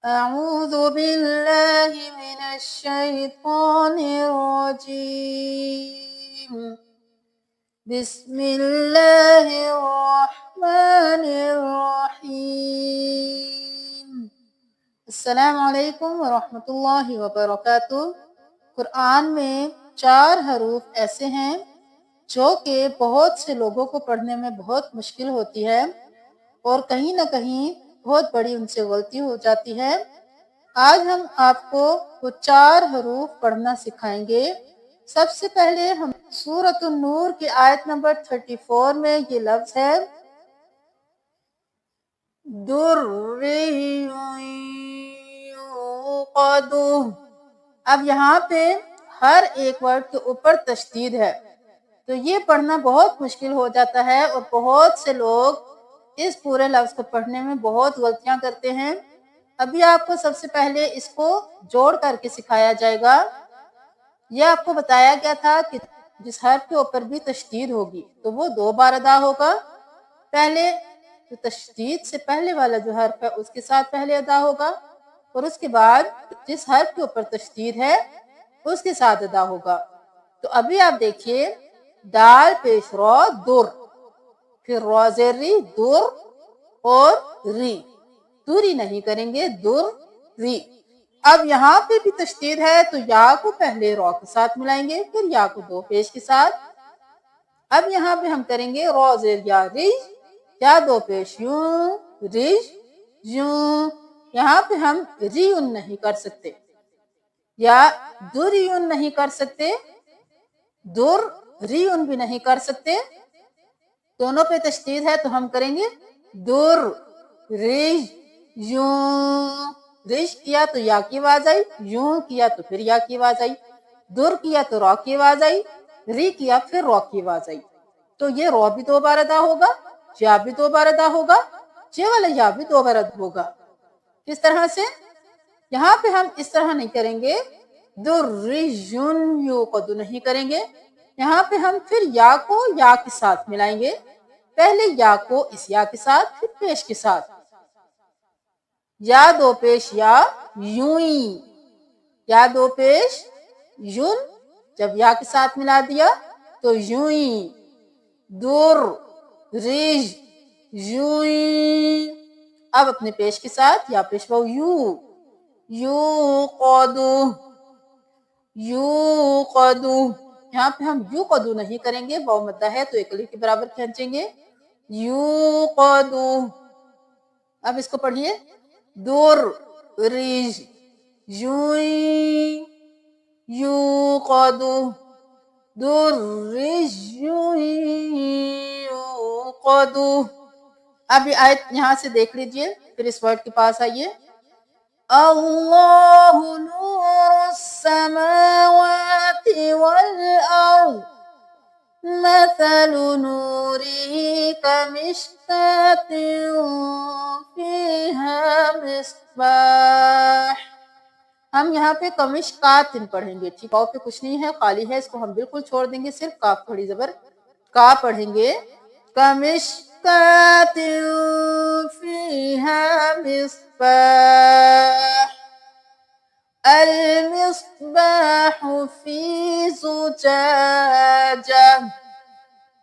أعوذ بالله من الشيطان الرجيم بسم الله الرحمن الرحيم السلام علیکم ورحمۃ اللہ وبرکاتہ۔ قرآن میں 4 حروف ایسے ہیں جو کہ بہت سے لوگوں کو پڑھنے میں بہت مشکل ہوتی ہے اور کہیں نہ کہیں بہت بڑی ان سے غلطی ہو جاتی ہے۔ آج ہم آپ کو وہ 4 حروف پڑھنا سکھائیں گے۔ سب سے پہلے ہم سورۃ النور کی آیت نمبر 34 میں یہ لفظ ہے دُرِّيُّقَدُ۔ اب یہاں پہ ہر ایک ورڈ کے اوپر تشدید ہے، تو یہ پڑھنا بہت مشکل ہو جاتا ہے اور بہت سے لوگ اس پورے لفظ کو پڑھنے میں بہت غلطیاں کرتے ہیں۔ ابھی آپ کو سب سے پہلے اس کو جوڑ کر کے سکھایا جائے گا۔ یہ آپ کو بتایا گیا تھا کہ جس حرف کے اوپر بھی تشدید ہوگی تو وہ 2 بار ادا ہوگا۔ پہلے تو تشدید سے پہلے والا جو حرف ہے اس کے ساتھ پہلے ادا ہوگا اور اس کے بعد جس حرف کے اوپر تشدید ہے اس کے ساتھ ادا ہوگا۔ تو ابھی آپ دیکھیے، دال پیش رو در، پھر رو زیر ری در اور ری، دوری نہیں کریں گے، در ری۔ اب یہاں پہ بھی تشدید ہے تو یا کو پہلے رو کے ساتھ ملائیں گے، پھر یا کو 2 پیش کے ساتھ۔ اب یہاں پہ ہم کریں گے رو زیر یا ری، یا 2 پیش یوں، ریش یوں۔ یہاں پہ ہم ریون نہیں کر سکتے یا دریون نہیں کر سکتے، در ریون بھی نہیں کر سکتے، دونوں پہ تشدید ہے تو ہم کریں گے در ریش یوں۔ ریش کیا تو یا کی آواز آئی، یوں کیا تو پھر یا کی آواز آئی، در کیا تو رو کی آواز آئی، ری کیا پھر رو کی آواز آئی۔ تو یہ رو بھی 2 بار ادا ہوگا، یا بھی 2 بار ادا ہوگا، یہ والا یا بھی 2 بار ادا ہوگا۔ کس طرح سے؟ یہاں پہ ہم اس طرح نہیں کریں گے، دُرِّيٌّ يُوقَدُ نہیں کریں گے، یہاں پہ ہم پھر یا کو یا کے ساتھ ملائیں گے، پہلے یا کو اس یا کے ساتھ پھر پیش کے ساتھ، یا 2 پیش یا یوئی، یا 2 پیش یون، جب یا کے ساتھ ملا دیا تو یوئی، در ریج یوئی۔ اب اپنے پیش کے ساتھ یا پیش وہ یو، یو قدو، یو قدو، یہاں پہ ہم یو قدو نہیں کریں گے، واو مدہ ہے تو 1 الف کے برابر کھینچیں گے، یو قدو۔ اب اس کو پڑھیے، در ریج یوئی، یو قدو، در ریج یوئی، یو قدو۔ اب یہ آیت یہاں سے دیکھ لیجئے، پھر اس ورڈ کے پاس آئیے، اللہ نور السماوات والارض مثل نوره كمشكاة فيها مصباح۔ ہم یہاں پہ کمشکات پڑھیں گے، ٹھیک ہے، پہ کچھ نہیں ہے، خالی ہے، اس کو ہم بالکل چھوڑ دیں گے، صرف کاف کھڑی زبر کا پڑھیں گے، کمشکات فيها مصباح، المصباح في زجاجة،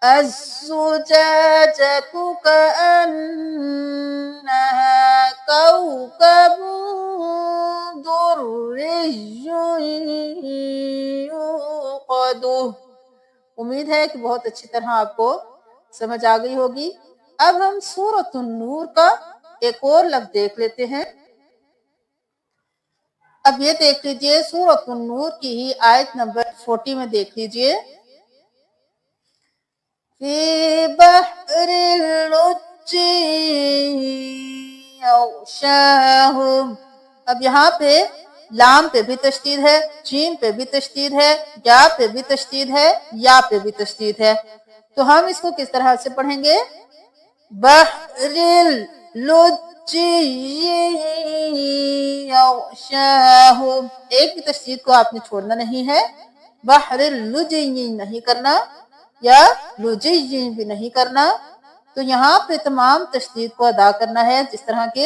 الزجاجة كأنها كوكب دري يوقد۔ امید ہے کہ بہت اچھی طرح آپ کو سمجھ آ گئی ہوگی۔ اب ہم سورۃ النور کا ایک اور لفظ دیکھ لیتے ہیں۔ اب یہ دیکھ لیجئے، سورۃ النور کی ہی آیت نمبر 40 میں دیکھ لیجئے، فی بحر اللجی یغشاہم۔ اب یہاں پہ لام پہ بھی تشدید ہے، جیم پہ بھی تشدید ہے، یا پہ بھی تشدید ہے، یا پہ بھی تشدید ہے، تو ہم اس کو کس طرح سے پڑھیں گے، بحر اللجی یغشاہم، ایک بھی تشدید کو آپ نے چھوڑنا نہیں ہے، بحر اللجی نہیں کرنا یا لجی بھی نہیں کرنا، تو یہاں پہ تمام تشدید کو ادا کرنا ہے جس طرح کے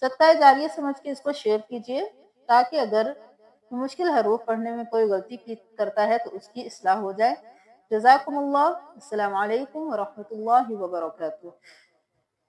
صدقہ جاریہ سمجھ کے اس کو شیئر کیجیے تاکہ اگر مشکل حروف پڑھنے میں کوئی غلطی کرتا ہے تو اس کی اصلاح ہو جائے۔ جزاکم اللہ۔ السلام علیکم ورحمۃ اللہ وبرکاتہ۔